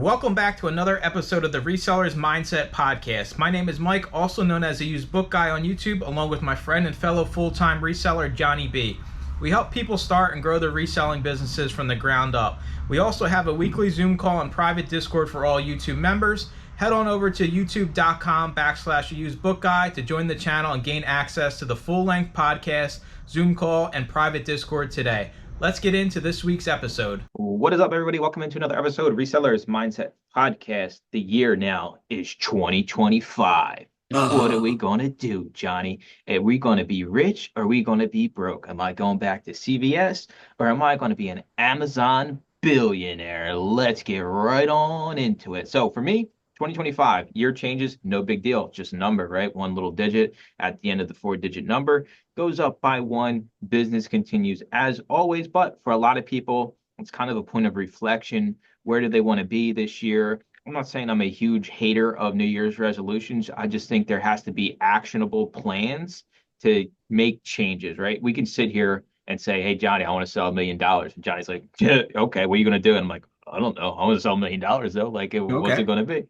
Welcome back to another episode of the Resellers Mindset Podcast. My name is Mike, also known as the Used Book Guy on YouTube, along with my friend and fellow full-time reseller, Johnny B. We help people start and grow their reselling businesses from the ground up. We also have a weekly Zoom call and private Discord for all YouTube members. Head on over to youtube.com/usedbookguy to join the channel and gain access to the full-length podcast, Zoom call, and private Discord today. Let's get into this week's episode. What is up, everybody? Welcome into another episode of Resellers Mindset Podcast. The year now is 2025. What are we going to do, Johnny? Are we going to be rich or are we going to be broke? Am I going back to CVS or am I going to be an Amazon billionaire? Let's get right on into it. So for me, 2025, year changes, no big deal, just a number, right? One little digit at the end of the four-digit number goes up by one. Business continues as always, but for a lot of people, it's kind of a point of reflection. Where do they want to be this year? I'm not saying I'm a huge hater of New Year's resolutions. I just think there has to be actionable plans to make changes, right? We can sit here and say, hey, Johnny, I want to sell $1 million. And Johnny's like, yeah, okay, what are you going to do? And I'm like, I don't know. I want to sell $1 million though. Like, what's it going to be?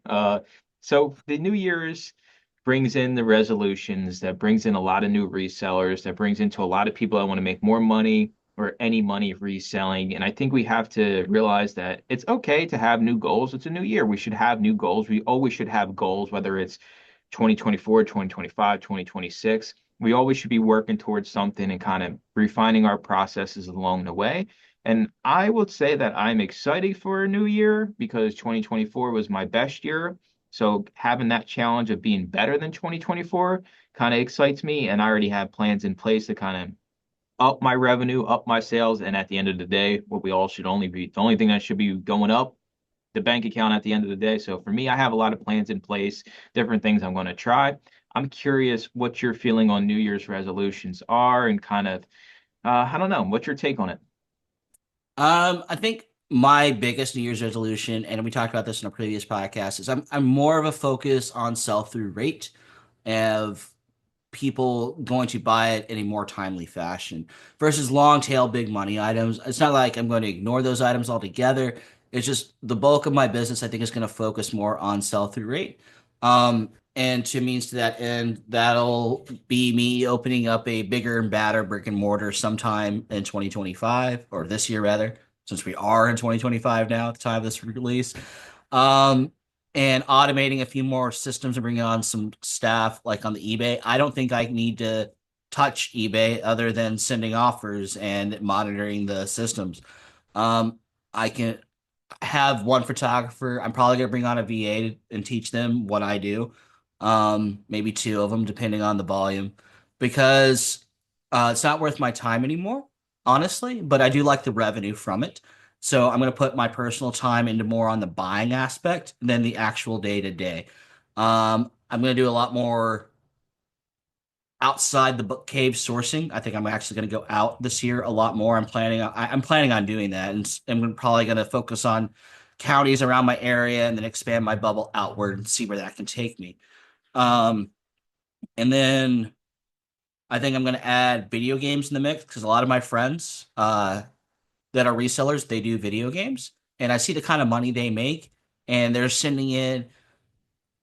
So the New Year's brings in the resolutions, that brings in a lot of new resellers, that brings into a lot of people that want to make more money or any money reselling. And I think we have to realize that it's okay to have new goals. It's a new year. We should have new goals. We always should have goals, whether it's 2024, 2025, 2026. We always should be working towards something and kind of refining our processes along the way. And I would say that I'm excited for a new year because 2024 was my best year. So having that challenge of being better than 2024 kind of excites me. And I already have plans in place to kind of up my revenue, up my sales. And at the end of the day, what we all should only be, the only thing that should be going up, the bank account at the end of the day. So for me, I have a lot of plans in place, different things I'm going to try. I'm curious what your feeling on New Year's resolutions are and kind of, I don't know, what's your take on it? I think my biggest New Year's resolution, and we talked about this in a previous podcast, is I'm more of a focus on sell-through rate of people going to buy it in a more timely fashion versus long tail big money items. It's not like I'm going to ignore those items altogether. It's just the bulk of my business, I think, is going to focus more on sell-through rate. And to means to that end, that'll be me opening up a bigger and badder brick and mortar sometime in 2025, or this year rather, since we are in 2025 now at the time of this release. And automating a few more systems and bringing on some staff like on the eBay. I don't think I need to touch eBay other than sending offers and monitoring the systems. I can have one photographer. I'm probably going to bring on a VA and teach them what I do. Maybe two of them, depending on the volume, because it's not worth my time anymore, honestly, but I do like the revenue from it. So I'm going to put my personal time into more on the buying aspect than the actual day to day. I'm going to do a lot more outside the book cave sourcing. I think I'm actually going to go out this year a lot more. I'm planning on doing that, and I'm probably going to focus on counties around my area and then expand my bubble outward and see where that can take me. And then I think I'm going to add video games in the mix because a lot of my friends that are resellers, they do video games, and I see the kind of money they make, and they're sending in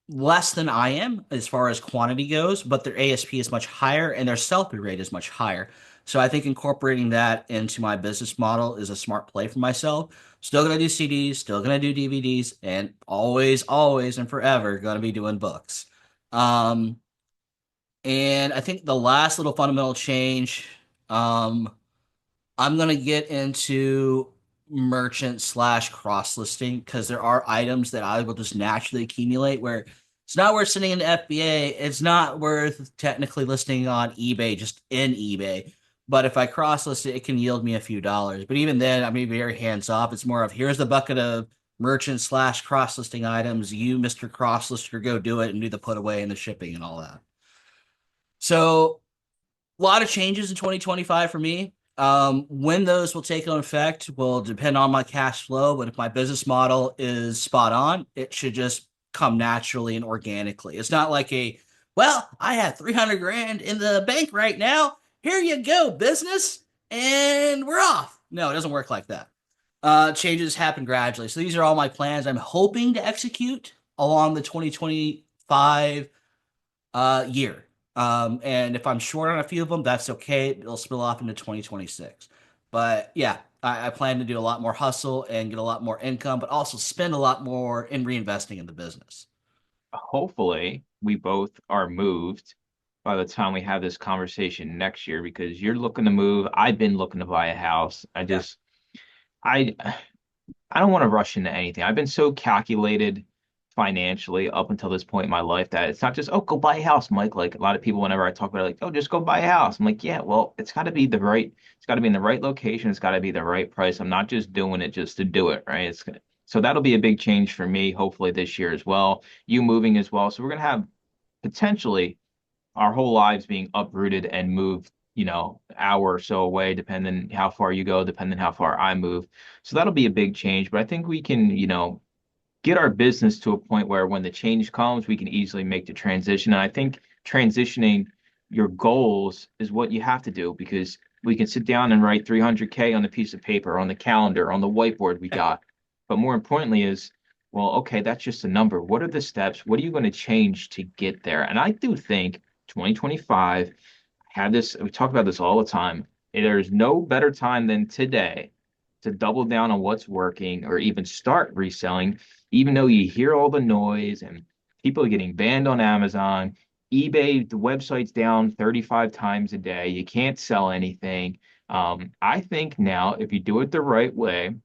less than I am as far as quantity goes, but their ASP is much higher and their sell-through rate is much higher. So I think incorporating that into my business model is a smart play for myself. Still going to do CDs, still going to do DVDs, and always, always, and forever going to be doing books. And I think the last little fundamental change, I'm going to get into merchant slash cross listing because there are items that I will just naturally accumulate where it's not worth sending into FBA. It's not worth technically listing on eBay, just in eBay. But if I cross list it, it can yield me a few dollars. But even then, I'm very hands off. It's more of here's the bucket of merchant slash cross listing items. You, Mr. Cross Lister, go do it and do the put away and the shipping and all that. So a lot of changes in 2025 for me. When those will take on effect will depend on my cash flow, but if my business model is spot on, it should just come naturally and organically. It's not like well, I have 300 grand in the bank right now. Here you go, business, and we're off. No, it doesn't work like that. Changes happen gradually. So these are all my plans I'm hoping to execute along the 2025 year. And if I'm short on a few of them, that's okay. It'll spill off into 2026. But yeah, I plan to do a lot more hustle and get a lot more income, but also spend a lot more in reinvesting in the business. Hopefully, we both are moved by the time we have this conversation next year because you're looking to move. I've been looking to buy a house. Yeah. I I don't want to rush into anything. I've been so calculated financially up until this point in my life that it's not just, oh, go buy a house, Mike. Like a lot of people, whenever I talk about it, like, oh, just go buy a house. I'm like, yeah, well, it's got to be in the right location. It's got to be the right price. I'm not just doing it just to do it, right? So that'll be a big change for me, hopefully this year as well. You moving as well. So we're gonna have potentially our whole lives being uprooted and moved, an hour or so away, depending how far you go, depending how far I move. So that'll be a big change. But I think we can, get our business to a point where when the change comes, we can easily make the transition. And I think transitioning your goals is what you have to do because we can sit down and write 300K on a piece of paper, on the calendar, on the whiteboard we got. But more importantly is, well, okay, that's just a number. What are the steps? What are you going to change to get there? And I do think 2025 we talk about this all the time. There's no better time than today to double down on what's working or even start reselling, even though you hear all the noise and people are getting banned on Amazon, eBay, the website's down 35 times a day. You can't sell anything. I think now, if you do it the right way,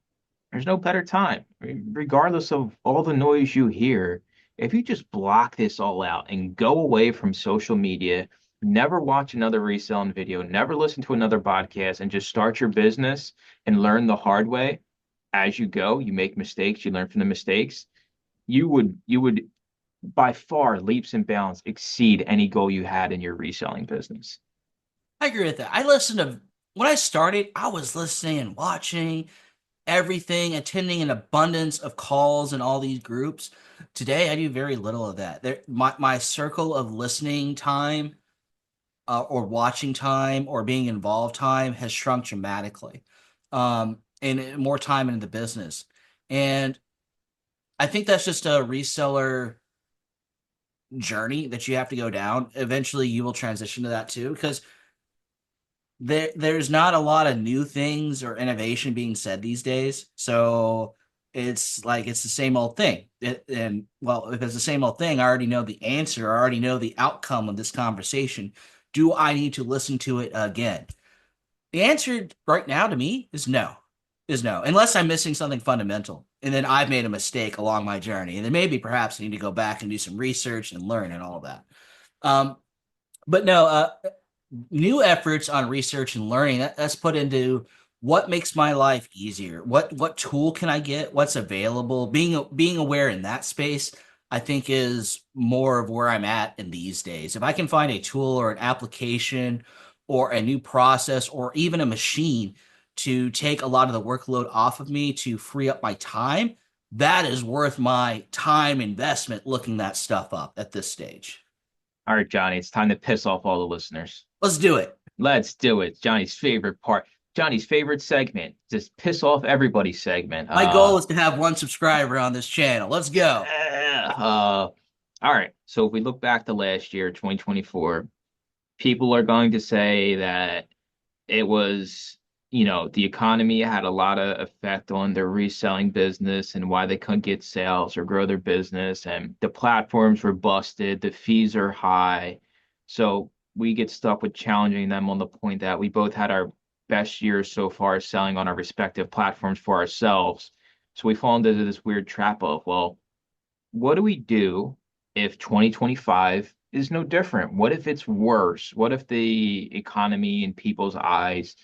there's no better time. I mean, regardless of all the noise you hear, if you just block this all out and go away from social media, never watch another reselling video, never listen to another podcast, and just start your business and learn the hard way as you go, you make mistakes, you learn from the mistakes, you would by far leaps and bounds exceed any goal you had in your reselling business. I agree with that. I listened to when I started, I was listening and watching everything, attending an abundance of calls and all these groups. Today, I do very little of that. My circle of listening time or watching time or being involved time has shrunk dramatically, and more time into the business. And I think that's just a reseller journey that you have to go down. Eventually, you will transition to that too, because there's not a lot of new things or innovation being said these days. So it's like it's the same old thing. And well, if it's the same old thing, I already know the answer. I already know the outcome of this conversation. Do I need to listen to it again? The answer right now to me is no, unless I'm missing something fundamental. And then I've made a mistake along my journey. And then maybe perhaps I need to go back and do some research and learn and all of that. Um, but no, new efforts on research and learning that's put into what makes my life easier. What tool can I get? What's available? Being aware in that space, I think, is more of where I'm at in these days. If I can find a tool or an application or a new process or even a machine to take a lot of the workload off of me to free up my time, that is worth my time investment looking that stuff up at this stage. All right, Johnny, it's time to piss off all the listeners. Let's do it. Let's do it. Johnny's favorite part. Johnny's favorite segment. Just piss off everybody's segment. My goal is to have one subscriber on this channel. Let's go. All right. So if we look back to last year, 2024, people are going to say that it was, the economy had a lot of effect on their reselling business and why they couldn't get sales or grow their business. And the platforms were busted, the fees are high. So we get stuck with challenging them on the point that we both had our best years so far selling on our respective platforms for ourselves. So we fall into this weird trap of, well, what do we do if 2025 is no different? What if it's worse? What if the economy in people's eyes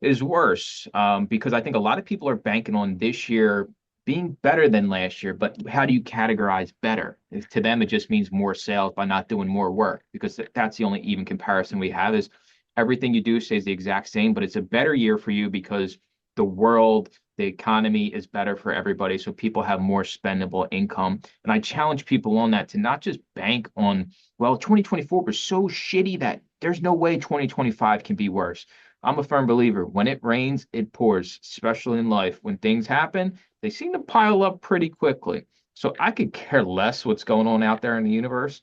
is worse? Because I think a lot of people are banking on this year being better than last year, but how do you categorize better? If to them, it just means more sales by not doing more work, because that's the only even comparison we have is everything you do stays the exact same, but it's a better year for you because the world, the economy is better for everybody. So people have more spendable income. And I challenge people on that to not just bank on, well, 2024 was so shitty that there's no way 2025 can be worse. I'm a firm believer. When it rains, it pours, especially in life. When things happen, they seem to pile up pretty quickly. So I could care less what's going on out there in the universe.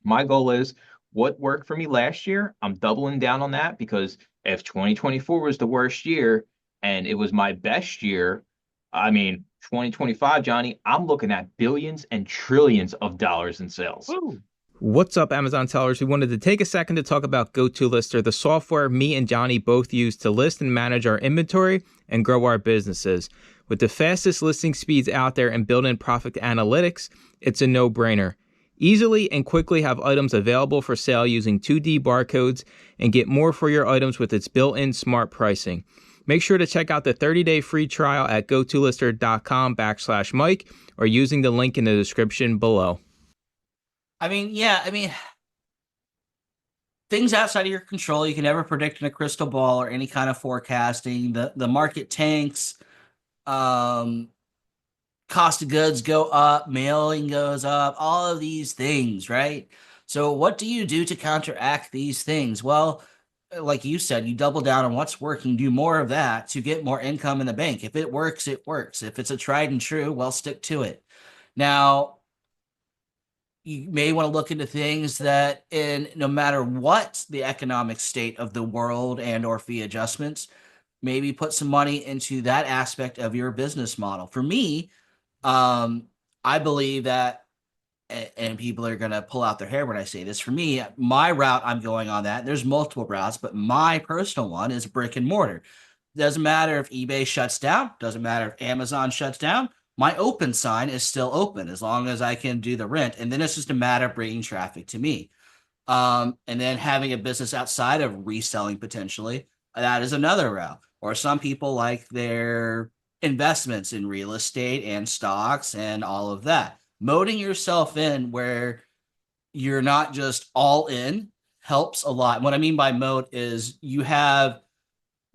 My goal is what worked for me last year. I'm doubling down on that because if 2024 was the worst year and it was my best year, I mean, 2025, Johnny, I'm looking at billions and trillions of dollars in sales. Woo. What's up, Amazon sellers? We wanted to take a second to talk about GoToLister, the software me and Johnny both use to list and manage our inventory and grow our businesses. With the fastest listing speeds out there and built-in profit analytics, it's a no-brainer. Easily and quickly have items available for sale using 2D barcodes and get more for your items with its built-in smart pricing. Make sure to check out the 30-day free trial at gotolister.com/Mike or using the link in the description below. Things outside of your control, you can never predict in a crystal ball or any kind of forecasting. The market tanks, cost of goods go up, mailing goes up, all of these things, right? So what do you do to counteract these things? Well, like you said, you double down on what's working, do more of that to get more income in the bank. If it works, it works. If it's a tried and true, well, stick to it. Now, you may want to look into things that in no matter what the economic state of the world and or fee adjustments, maybe put some money into that aspect of your business model. For me, I believe that, and people are going to pull out their hair when I say this. For me, my route I'm going on that, there's multiple routes, but my personal one is brick and mortar. Doesn't matter if eBay shuts down, doesn't matter if Amazon shuts down. My open sign is still open as long as I can do the rent. And then it's just a matter of bringing traffic to me. And then having a business outside of reselling potentially, that is another route. Or some people like their investments in real estate and stocks and all of that. Moding yourself in where you're not just all in helps a lot. What I mean by mode is you have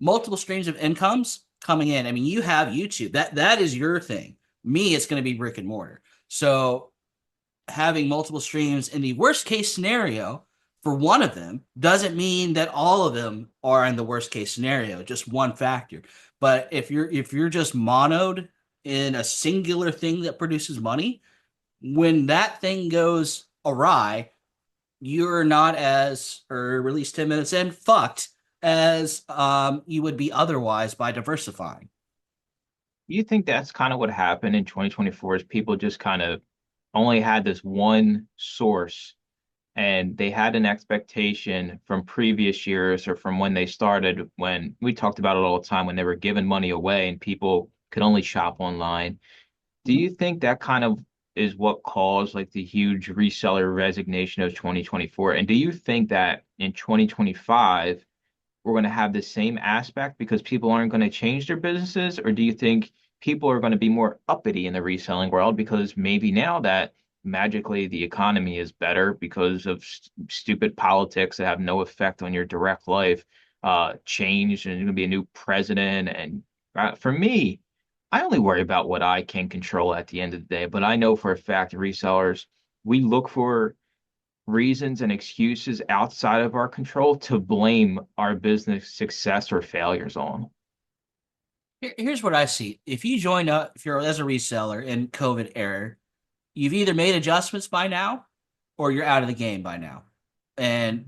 multiple streams of incomes coming in. I mean, you have YouTube. That is your thing. Me, it's going to be brick and mortar. So having multiple streams in the worst case scenario for one of them doesn't mean that all of them are in the worst case scenario, just one factor. But if you're just monoed in a singular thing that produces money, when that thing goes awry, you're not as, or at least 10 minutes in, fucked as you would be otherwise by diversifying. You think that's kind of what happened in 2024 is people just kind of only had this one source and they had an expectation from previous years or from when they started, when we talked about it all the time, when they were giving money away and people could only shop online. Do you think that kind of is what caused like the huge reseller resignation of 2024? And do you think that in 2025 we're going to have the same aspect because people aren't going to change their businesses? Or do you think people are going to be more uppity in the reselling world because maybe now that magically the economy is better because of stupid politics that have no effect on your direct life, change and there's going to be a new president? And for me, I only worry about what I can control at the end of the day. But I know for a fact, resellers, we look for reasons and excuses outside of our control to blame our business success or failures on. Here's what I see. If you join up, if you're as a reseller in COVID era, you've either made adjustments by now or you're out of the game by now. And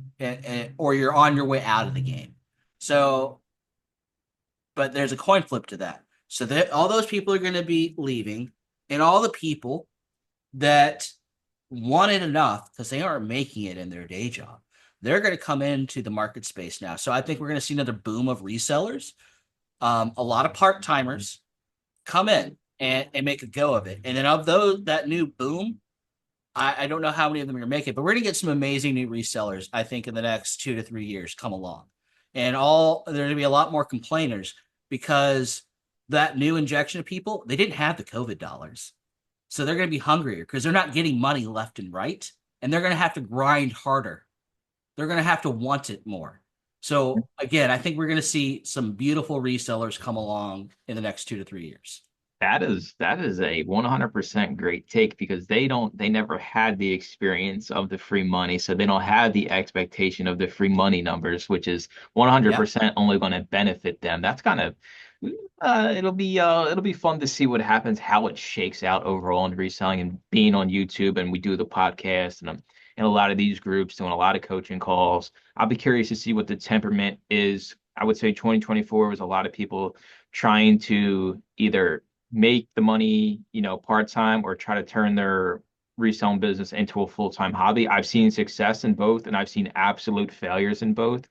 or you're on your way out of the game. So, but there's a coin flip to that. So that all those people are going to be leaving, and all the people that want it enough because they aren't making it in their day job, they're going to come into the market space now. So I think we're going to see another boom of resellers. A lot of part-timers come in and make a go of it. And then of those, that new boom, I don't know how many of them are going to make it, but we're going to get some amazing new resellers, I think, in the next 2 to 3 years come along. And there are going to be a lot more complainers because that new injection of people, they didn't have the COVID dollars. So they're going to be hungrier because they're not getting money left and right. And they're going to have to grind harder. They're going to have to want it more. So again, I think we're going to see some beautiful resellers come along in the next 2 to 3 years. That is a 100% great take because they never had the experience of the free money, so they don't have the expectation of the free money numbers, which is Yep. 100% only going to benefit them. That's kind of it'll be fun to see what happens, how it shakes out overall in reselling and being on YouTube, and we do the podcast and I'm in a lot of these groups doing a lot of coaching calls. I'll be curious to see what the temperament is. I would say 2024 was a lot of people trying to either make the money, part-time or try to turn their reselling business into a full-time hobby. I've seen success in both and I've seen absolute failures in both.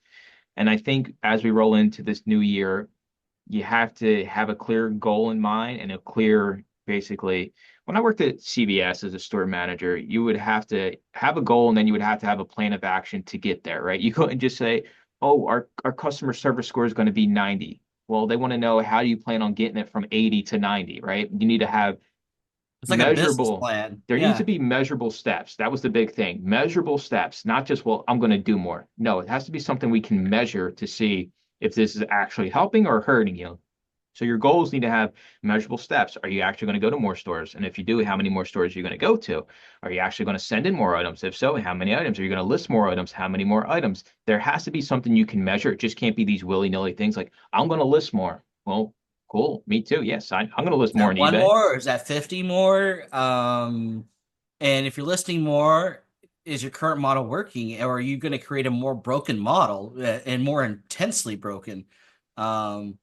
And I think as we roll into this new year, you have to have a clear goal in mind and a clear, basically, when I worked at CVS as a store manager, you would have to have a goal and then you would have to have a plan of action to get there, right? You couldn't just say, oh, our customer service score is going to be 90. Well, they want to know how do you plan on getting it from 80 to 90, right? You need to have It's like a business measurable, plan. there needs to Yeah. be measurable steps. That was the big thing. Measurable steps, not just, well, I'm going to do more. No, it has to be something we can measure to see if this is actually helping or hurting you. So your goals need to have measurable steps. Are you actually going to go to more stores? And if you do, how many more stores are you going to go to? Are you actually going to send in more items? If so, how many items? Are you going to list more items? How many more items? There has to be something you can measure. It just can't be these willy-nilly things like, I'm going to list more. Well, cool. Me too. Yes, I'm going to list Is more that on one eBay. more or is that 50 more? And if you're listing more, is your current model working, or are you going to create a more broken model and more intensely broken? Um,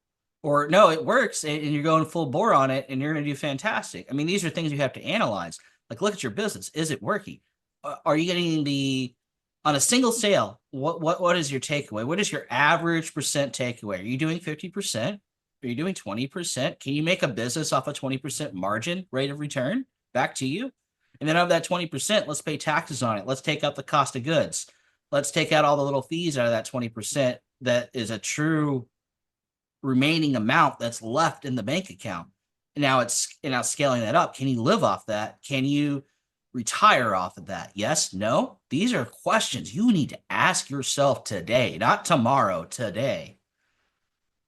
or no, it works and you're going full bore on it and you're going to do fantastic. I mean, these are things you have to analyze. Like, look at your business. Is it working? Are you getting on a single sale? What is your takeaway? What is your average percent takeaway? Are you doing 50%? Are you doing 20%? Can you make a business off a 20% margin rate of return back to you? And then of that 20%, let's pay taxes on it. Let's take out the cost of goods. Let's take out all the little fees out of that 20% that is a true remaining amount that's left in the bank account. And now scaling that up. Can you live off that? Can you retire off of that? Yes, no. These are questions you need to ask yourself today, not tomorrow, today.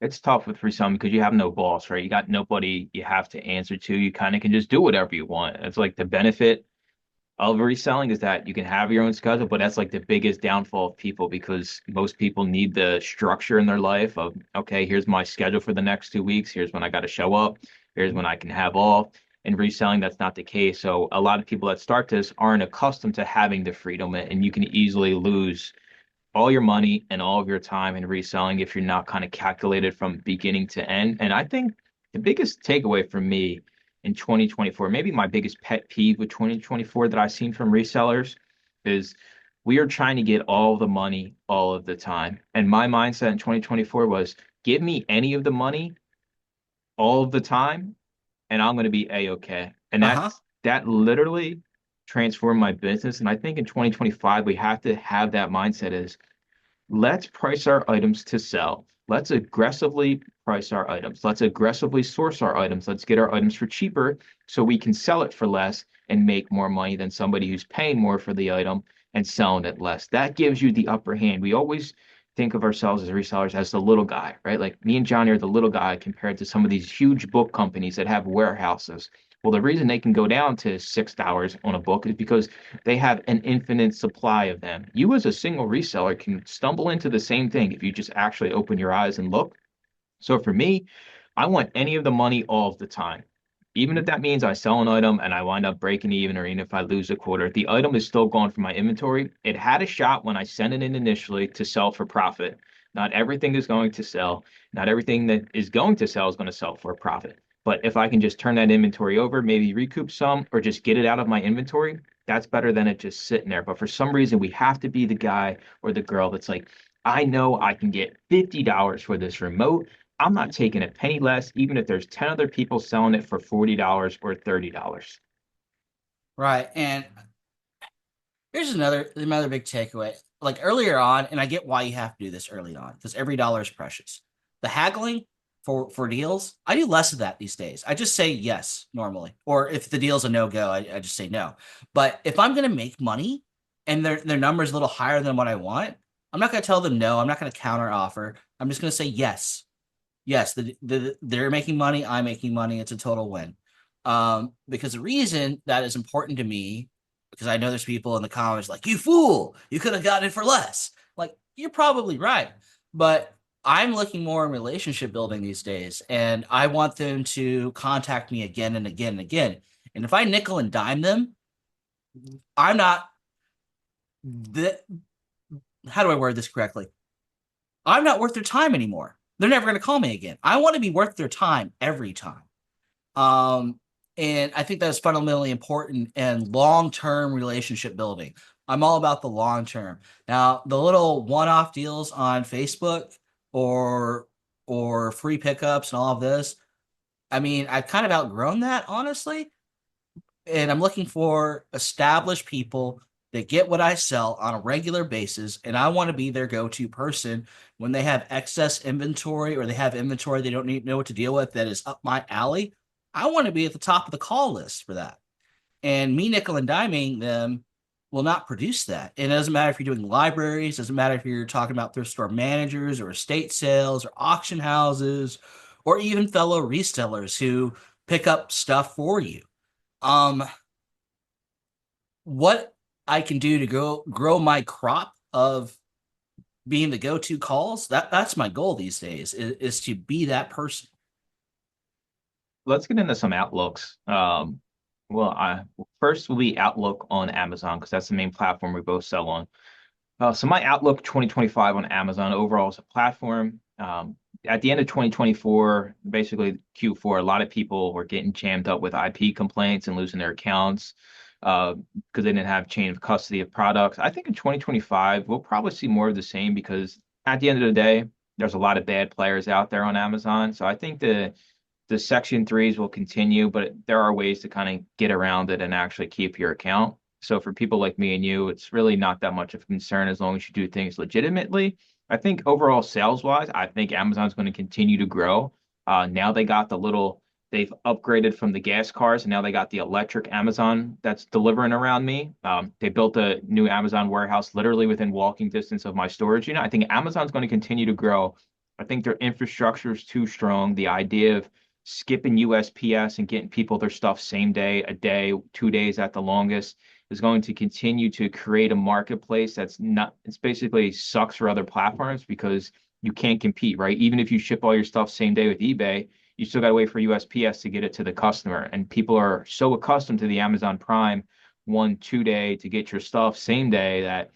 It's tough with reselling because you have no boss, right? You got nobody you have to answer to. You kind of can just do whatever you want. It's like the benefit of reselling is that you can have your own schedule, but that's like the biggest downfall of people because most people need the structure in their life of, okay, here's my schedule for the next 2 weeks. Here's when I got to show up. Here's when I can have off. In reselling, that's not the case. So a lot of people that start this aren't accustomed to having the freedom, and you can easily lose all your money and all of your time in reselling if you're not kind of calculated from beginning to end. And I think the biggest takeaway for me in 2024, maybe my biggest pet peeve with 2024 that I've seen from resellers is we are trying to get all the money all of the time. And my mindset in 2024 was give me any of the money all of the time and I'm going to be a-okay. And Uh-huh. that literally transformed my business. And I think in 2025, we have to have that mindset is let's price our items to sell. Let's aggressively price our items. Let's aggressively source our items. Let's get our items for cheaper so we can sell it for less and make more money than somebody who's paying more for the item and selling it less. That gives you the upper hand. We always think of ourselves as resellers as the little guy, right? Like me and Johnny are the little guy compared to some of these huge book companies that have warehouses. Well, the reason they can go down to $6 on a book is because they have an infinite supply of them. You, as a single reseller, can stumble into the same thing if you just actually open your eyes and look. So for me, I want any of the money all of the time. Even if that means I sell an item and I wind up breaking even, or even if I lose a quarter, the item is still gone from my inventory. It had a shot when I sent it in initially to sell for profit. Not everything is going to sell. Not everything that is going to sell is going to sell for a profit. But if I can just turn that inventory over, maybe recoup some, or just get it out of my inventory, that's better than it just sitting there. But for some reason, we have to be the guy or the girl that's like, I know I can get $50 for this remote. I'm not taking a penny less, even if there's 10 other people selling it for $40 or $30. Right. And here's another big takeaway. Like earlier on, and I get why you have to do this early on because every dollar is precious. The haggling for deals, I do less of that these days. I just say yes normally, or if the deal's a no go, I just say no. But if I'm going to make money and their number is a little higher than what I want, I'm not going to tell them no. I'm not going to counter offer. I'm just going to say yes. yes, they're making money, I'm making money. It's a total win. Because the reason that is important to me, because I know there's people in the comments like, you fool, you could have gotten it for less. Like, you're probably right. But I'm looking more in relationship building these days, and I want them to contact me again and again and again. And if I nickel and dime them, I'm not the how do I word this correctly? I'm not worth their time anymore. They're never going to call me again. I want to be worth their time every time. Um, and I think that's fundamentally important in long-term relationship building. I'm all about the long term. Now, the little one-off deals on Facebook or free pickups and all of this, I mean, I've kind of outgrown that, honestly. And I'm looking for established people that get what I sell on a regular basis. And I want to be their go-to person when they have excess inventory or they have inventory they don't know what to deal with that is up my alley. I want to be at the top of the call list for that. And me nickel and diming them will not produce that. And it doesn't matter if you're doing libraries, doesn't matter if you're talking about thrift store managers or estate sales or auction houses or even fellow resellers who pick up stuff for you. Um, what I can do to grow my crop of being the go-to calls, that's my goal these days is to be that person. Let's get into some outlooks. Well, first will be outlook on Amazon because that's the main platform we both sell on. So my outlook 2025 on Amazon overall as a platform. At the end of 2024, basically Q4, a lot of people were getting jammed up with IP complaints and losing their accounts because they didn't have chain of custody of products. I think in 2025, we'll probably see more of the same because at the end of the day, there's a lot of bad players out there on Amazon. So I think the Section 3s will continue, but there are ways to kind of get around it and actually keep your account. So for people like me and you, it's really not that much of a concern as long as you do things legitimately. I think overall sales wise, I think Amazon's going to continue to grow. Now they've upgraded from the gas cars and now they got the electric Amazon that's delivering around me. They built a new Amazon warehouse literally within walking distance of my storage unit. I think Amazon's going to continue to grow. I think their infrastructure is too strong. The idea of skipping USPS and getting people their stuff same day, a day, 2 days at the longest is going to continue to create a marketplace it's basically sucks for other platforms because you can't compete, right? Even if you ship all your stuff same day with eBay, you still got to wait for USPS to get it to the customer. And people are so accustomed to the Amazon Prime 1, 2 day to get your stuff same day that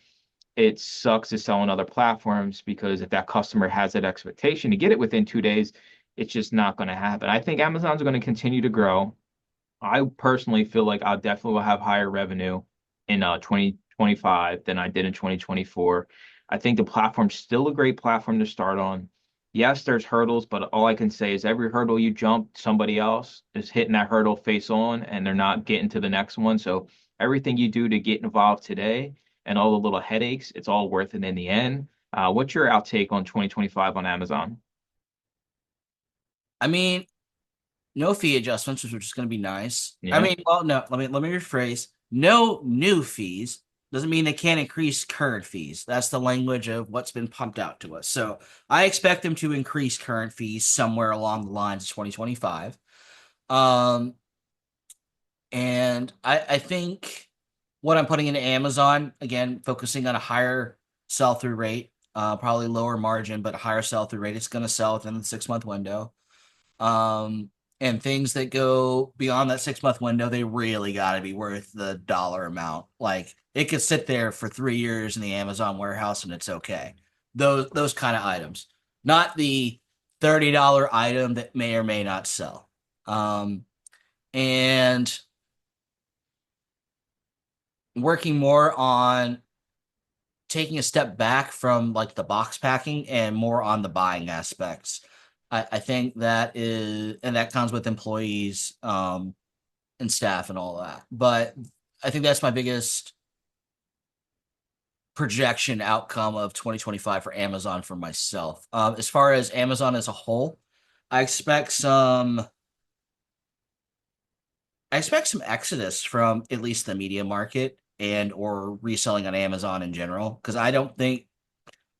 it sucks to sell on other platforms because if that customer has that expectation to get it within 2 days, it's just not going to happen. I think Amazon's going to continue to grow. I personally feel like I definitely will have higher revenue in 2025 than I did in 2024. I think the platform's still a great platform to start on. Yes, there's hurdles, but all I can say is every hurdle you jump, somebody else is hitting that hurdle face on and they're not getting to the next one. So everything you do to get involved today and all the little headaches, it's all worth it in the end. What's your outtake on 2025 on Amazon? I mean, no fee adjustments, which is going to be nice. I Yeah. mean, well, no, let me rephrase. No new fees doesn't mean they can't increase current fees. That's the language of what's been pumped out to us. So I expect them to increase current fees somewhere along the lines of 2025. Um, and I think what I'm putting into Amazon, again, focusing on a higher sell-through rate, probably lower margin, but a higher sell-through rate. It's going to sell within the 6-month window. Um, and things that go beyond that 6-month window, they really got to be worth the dollar amount. Like it could sit there for 3 years in the Amazon warehouse and it's okay. Those kind of items, not the $30 item that may or may not sell. And working more on taking a step back from like the box packing and more on the buying aspects. I think that is, and that comes with employees and staff and all that. But I think that's my biggest projection outcome of 2025 for Amazon for myself. As far as Amazon as a whole, I expect some exodus from at least the media market and or reselling on Amazon in general, because I don't think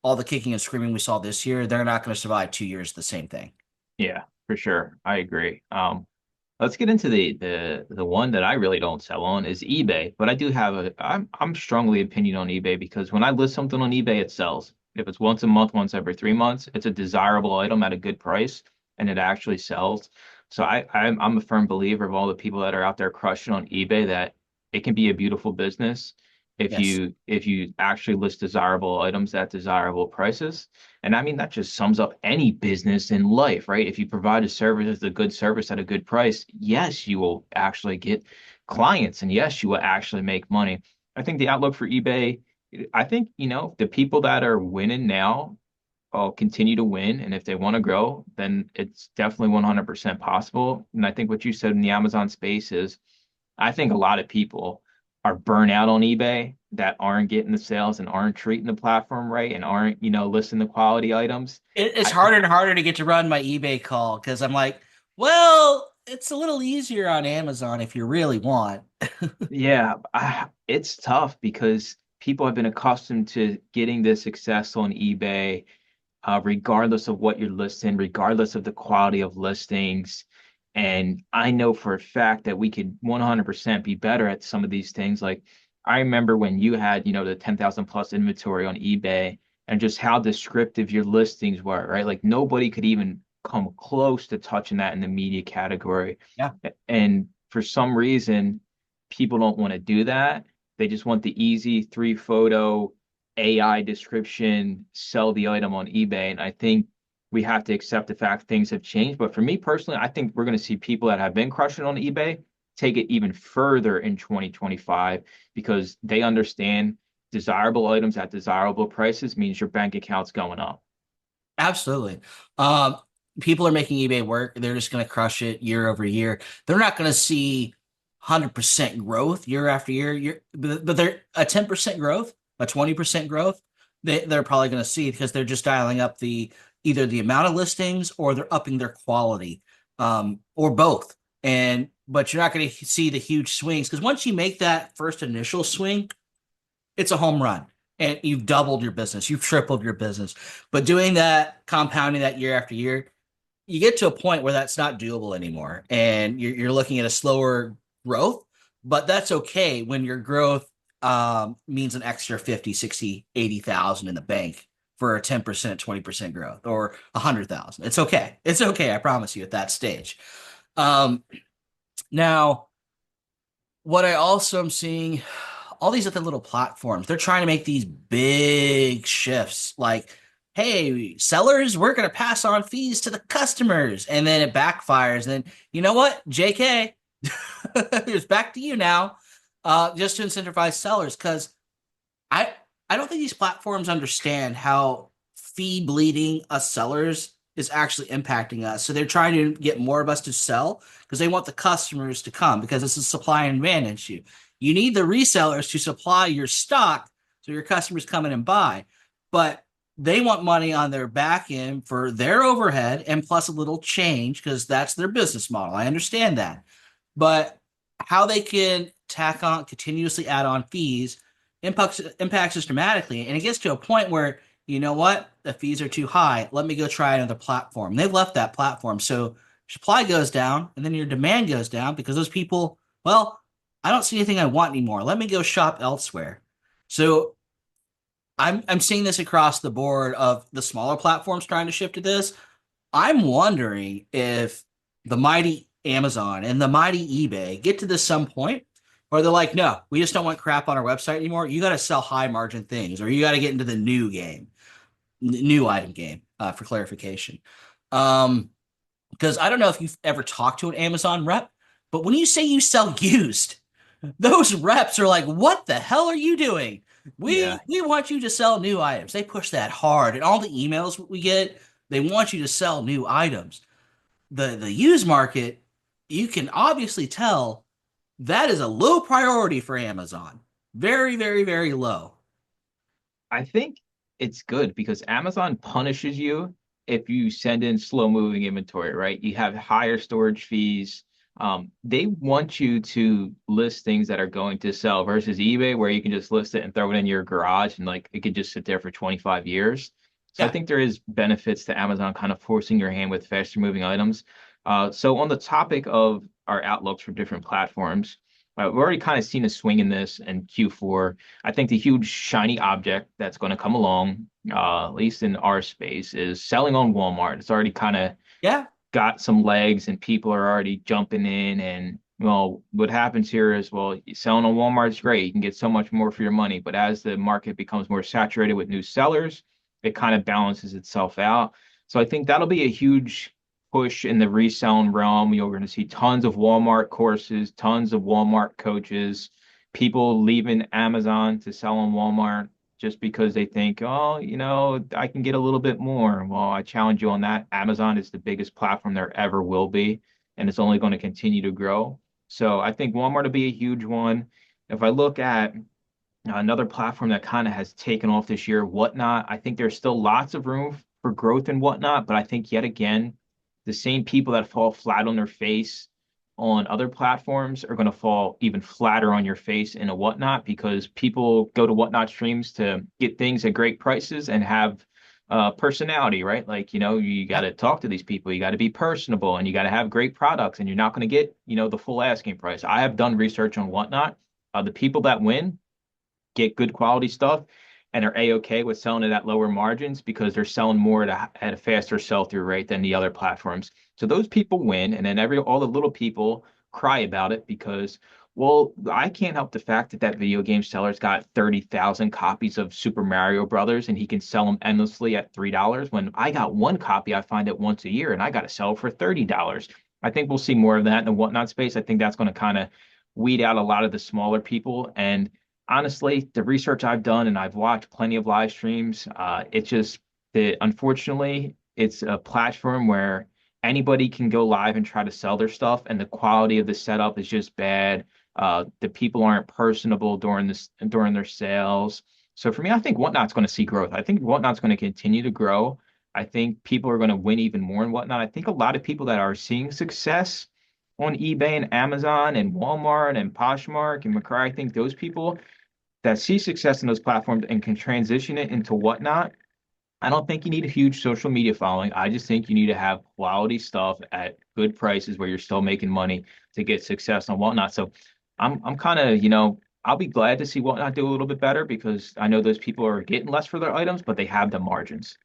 all the kicking and screaming we saw this year, they're not going to survive 2 years the same thing. Yeah, for sure. I agree. Let's get into the one that I really don't sell on is eBay, but I do have I'm strongly opinion on eBay because when I list something on eBay, it sells. If it's once a month, once every 3 months, it's a desirable item at a good price, and it actually sells. So I'm a firm believer of all the people that are out there crushing on eBay that it can be a beautiful business Yes. if you actually list desirable items at desirable prices. And I mean, that just sums up any business in life, right? If you provide a service, a good service at a good price, yes, you will actually get clients and yes, you will actually make money. I think the outlook for eBay, I think, the people that are winning now will continue to win. And if they want to grow, then it's definitely 100% possible. And I think what you said in the Amazon space is I think a lot of people are burnt out on eBay that aren't getting the sales and aren't treating the platform right and aren't, listing the quality items. It's I harder and harder to get to run my eBay call because I'm like, well, it's a little easier on Amazon if you really want. Yeah, it's tough because people have been accustomed to getting this success on eBay, regardless of what you're listing, regardless of the quality of listings. And I know for a fact that we could 100% be better at some of these things. Like I remember when you had, the 10,000 plus inventory on eBay and just how descriptive your listings were, right? Like nobody could even come close to touching that in the media category. Yeah, And for some reason, people don't want to do that. They just want the easy three photo AI description, sell the item on eBay. And I think we have to accept the fact things have changed. But for me personally, I think we're going to see people that have been crushing on eBay take it even further in 2025 because they understand desirable items at desirable prices means your bank account's going up. absolutely. Um, People are making eBay work. They're just going to crush it year over year. They're not going to see 100% growth year after year, but they're a 10% growth, a 20% growth. They're probably going to see because they're just dialing up the either the amount of listings or they're upping their quality, or both. And but you're not going to see the huge swings because once you make that first initial swing, it's a home run and you've doubled your business, you've tripled your business. But doing that, compounding that year after year, you get to a point where that's not doable anymore. And you're looking at a slower growth, but that's okay when your growth means an extra 50, 60, 80,000 in the bank for a 10%, 20% growth or 100,000. It's okay. It's okay. I promise you at that stage. Um, Now, what I also am seeing, all these other little platforms, they're trying to make these big shifts. Like, hey, sellers, we're going to pass on fees to the customers. And then it backfires. And then, you know what? JK, it's back to you now, just to incentivize sellers. Because I, I don't think these platforms understand how fee bleeding us sellers is actually impacting us. So they're trying to get more of us to sell because they want the customers to come because it's a supply and demand issue. You need the resellers to supply your stock so your customers come in and buy. But they want money on their back end for their overhead and plus a little change because that's their business model. I understand that. But how they can tack on continuously add on fees impacts us dramatically. And it gets to a point where, you know what, the fees are too high. Let me go try another platform. They've left that platform. So supply goes down and then your demand goes down because those people, well, I don't see anything I want anymore. Let me go shop elsewhere. So I'm seeing this across the board of the smaller platforms trying to shift to this. I'm wondering if the mighty Amazon and the mighty eBay get to this some point where they're like, no, we just don't want crap on our website anymore. You got to sell high margin things, or you got to get into the new game, new item game, for clarification. Um, because I don't know if you've ever talked to an Amazon rep, but when you say you sell used, those reps are like, what the hell are you doing? Yeah. We want you to sell new items. They push that hard. And all the emails we get, they want you to sell new items. The used market, you can obviously tell that is a low priority for Amazon. Very, very, very low. I think it's good because Amazon punishes you if you send in slow moving inventory, right? You have higher storage fees. They want you to list things that are going to sell versus eBay, where you can just list it and throw it in your garage and like it could just sit there for 25 years. So I think there is benefits to Amazon kind of forcing your hand with faster moving items. So on the topic of our outlooks for different platforms, we've already kind of seen a swing in this in Q4. I think the huge shiny object that's going to come along, at least in our space, is selling on Walmart. It's already kind of Yeah. got some legs and people are already jumping in. And well, what happens here is, well, selling on Walmart is great. You can get so much more for your money. But as the market becomes more saturated with new sellers, it kind of balances itself out. So I think that'll be a huge push in the reselling realm. You're going to see tons of Walmart courses, tons of Walmart coaches, people leaving Amazon to sell on Walmart just because they think, oh, I can get a little bit more. Well, I challenge you on that. Amazon is the biggest platform there ever will be, and it's only going to continue to grow. So I think Walmart will be a huge one. If I look at another platform that kind of has taken off this year, Whatnot, I think there's still lots of room for growth in Whatnot, but I think yet again, the same people that fall flat on their face on other platforms are going to fall even flatter on your face in a Whatnot because people go to Whatnot streams to get things at great prices and have personality, right? Like, you got to talk to these people, you got to be personable, and you got to have great products, and you're not going to get, the full asking price. I have done research on Whatnot. The people that win get good quality stuff and are a-okay with selling it at lower margins because they're selling more at a faster sell-through rate than the other platforms. So those people win, and then all the little people cry about it because, well, I can't help the fact that video game seller's got 30,000 copies of Super Mario Brothers and he can sell them endlessly at $3 when I got one copy. I find it once a year and I got to sell for $30. I think we'll see more of that in the Whatnot space. I think that's going to kind of weed out a lot of the smaller people. And honestly, the research I've done and I've watched plenty of live streams, it's just that unfortunately, it's a platform where anybody can go live and try to sell their stuff, and the quality of the setup is just bad. The people aren't personable during their sales. So for me, I think Whatnot's going to see growth. I think Whatnot's going to continue to grow. I think people are going to win even more in Whatnot. I think a lot of people that are seeing success on eBay and Amazon and Walmart and Poshmark and McCray, I think those people that see success in those platforms and can transition it into Whatnot. I don't think you need a huge social media following. I just think you need to have quality stuff at good prices where you're still making money to get success on Whatnot. So I'm kind of, I'll be glad to see Whatnot do a little bit better because I know those people are getting less for their items, but they have the margins.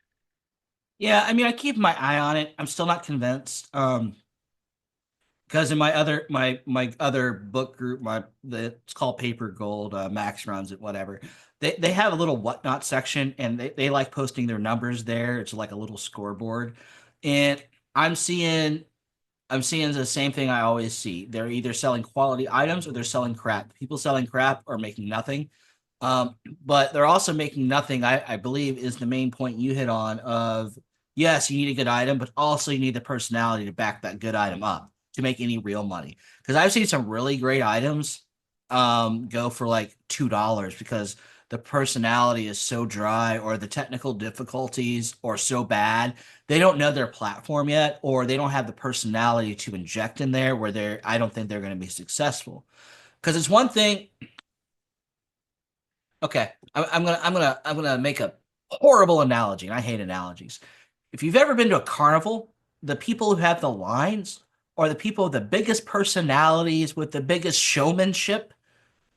Yeah, I mean, I keep my eye on it. I'm still not convinced. Because in my other book group, it's called Paper Gold, Max runs it, whatever. They have a little Whatnot section, and they like posting their numbers there. It's like a little scoreboard, and I'm seeing I'm seeing the same thing I always see. They're either selling quality items or they're selling crap. People selling crap are making nothing. But they're also making nothing, I believe, is the main point you hit on of, yes, you need a good item, but also you need the personality to back that good item up to make any real money. Because I've seen some really great items go for like $2 because the personality is so dry or the technical difficulties are so bad. They don't know their platform yet, or they don't have the personality to inject in there where I don't think they're going to be successful. Because it's one thing. Okay, I'm gonna make a horrible analogy, and I hate analogies. If you've ever been to a carnival, the people who have the lines are the people with the biggest personalities, with the biggest showmanship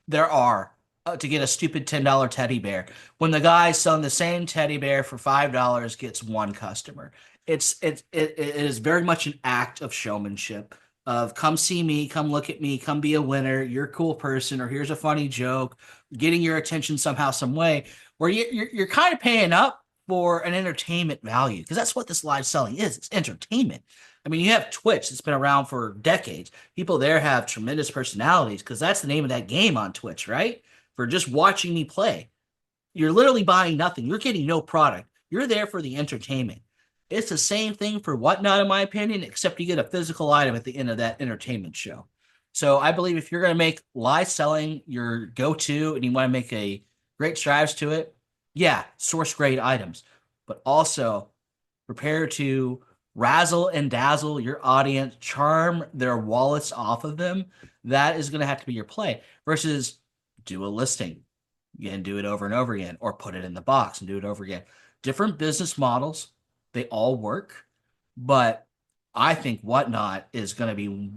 there are to get a stupid $10 teddy bear. When the guy selling the same teddy bear for $5 gets one customer, it is very much an act of showmanship. Of come see me, come look at me, come be a winner. You're a cool person, or here's a funny joke, getting your attention somehow, some way. Where you're kind of paying up for an entertainment value because that's what this live selling is. It's entertainment. I mean, you have Twitch that's been around for decades. People there have tremendous personalities because that's the name of that game on Twitch, right? For just watching me play. You're literally buying nothing. You're getting no product. You're there for the entertainment. It's the same thing for Whatnot, in my opinion, except you get a physical item at the end of that entertainment show. So I believe if you're going to make live selling your go-to and you want to make a great strides to it, yeah, source great items, but also prepare to razzle and dazzle your audience, charm their wallets off of them. That is going to have to be your play versus do a listing and do it over and over again, or put it in the box and do it over again. different business models. They all work, but I think Whatnot is going to be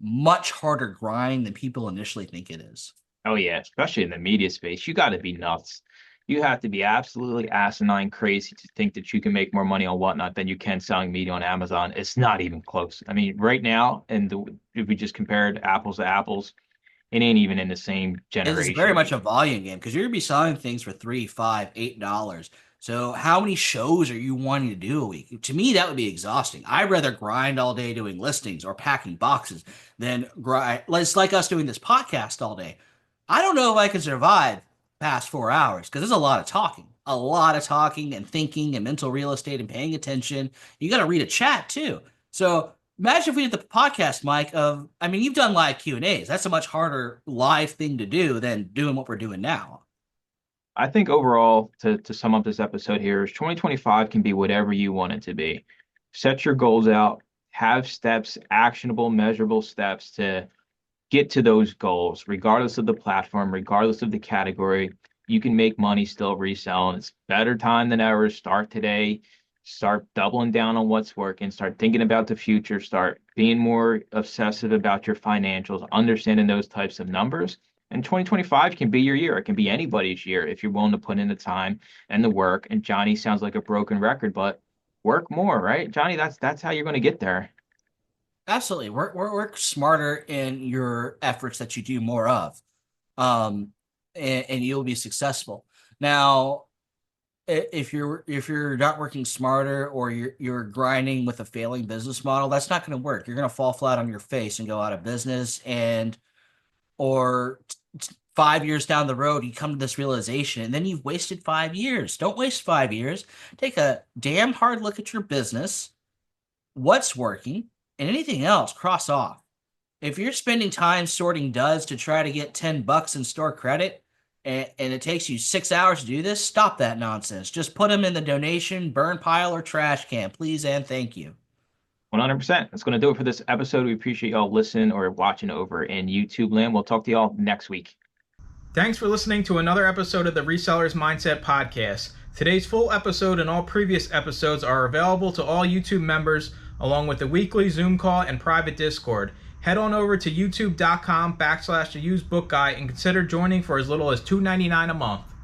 much harder grind than people initially think it is. Oh yeah, especially in the media space, you got to be nuts. You have to be absolutely asinine crazy to think that you can make more money on Whatnot than you can selling media on Amazon. It's not even close. I mean, right now, if we just compared apples to apples, it ain't even in the same It is very generation. much a volume game because you're gonna be selling things for $3, $5, $8. So how many shows are you wanting to do a week? To me, that would be exhausting. I'd rather grind all day doing listings or packing boxes than grind. It's like us doing this podcast all day. I don't know if I can survive past 4 hours because there's a lot of talking and thinking and mental real estate and paying attention. You got to read a chat too. So imagine if we did the podcast, Mike, I mean, you've done live Q&As. That's a much harder live thing to do than doing what we're doing now. I think overall, to sum up this episode here, is 2025 can be whatever you want it to be. Set your goals out, have steps, actionable, measurable steps to get to those goals, regardless of the platform, regardless of the category. You can make money still reselling. It's better time than ever. Start today. Start doubling down on what's working. Start thinking about the future. Start being more obsessive about your financials, understanding those types of numbers. And 2025 can be your year. It can be anybody's year if you're willing to put in the time and the work. And Johnny sounds like a broken record, but work more, right? Johnny, that's how you're going to get there. Absolutely. Work smarter in your efforts that you do more of. And you'll be successful. Now, if you're not working smarter or you're grinding with a failing business model, that's not going to work. You're going to fall flat on your face and go out of business. Or 5 years down the road, you come to this realization, and then you've wasted 5 years. Don't waste 5 years. Take a damn hard look at your business, what's working, and anything else, cross off. If you're spending time sorting duds to try to get $10 in store credit, and it takes you 6 hours to do this, stop that nonsense. Just put them in the donation, burn pile, or trash can, please and thank you. 100%. That's going to do it for this episode. We appreciate y'all listening or watching over in YouTube land. We'll talk to y'all next week. Thanks for listening to another episode of the Resellers Mindset Podcast. Today's full episode and all previous episodes are available to all YouTube members, along with the weekly Zoom call and private Discord. Head on over to youtube.com/theusedbookguy and consider joining for as little as $2.99 a month.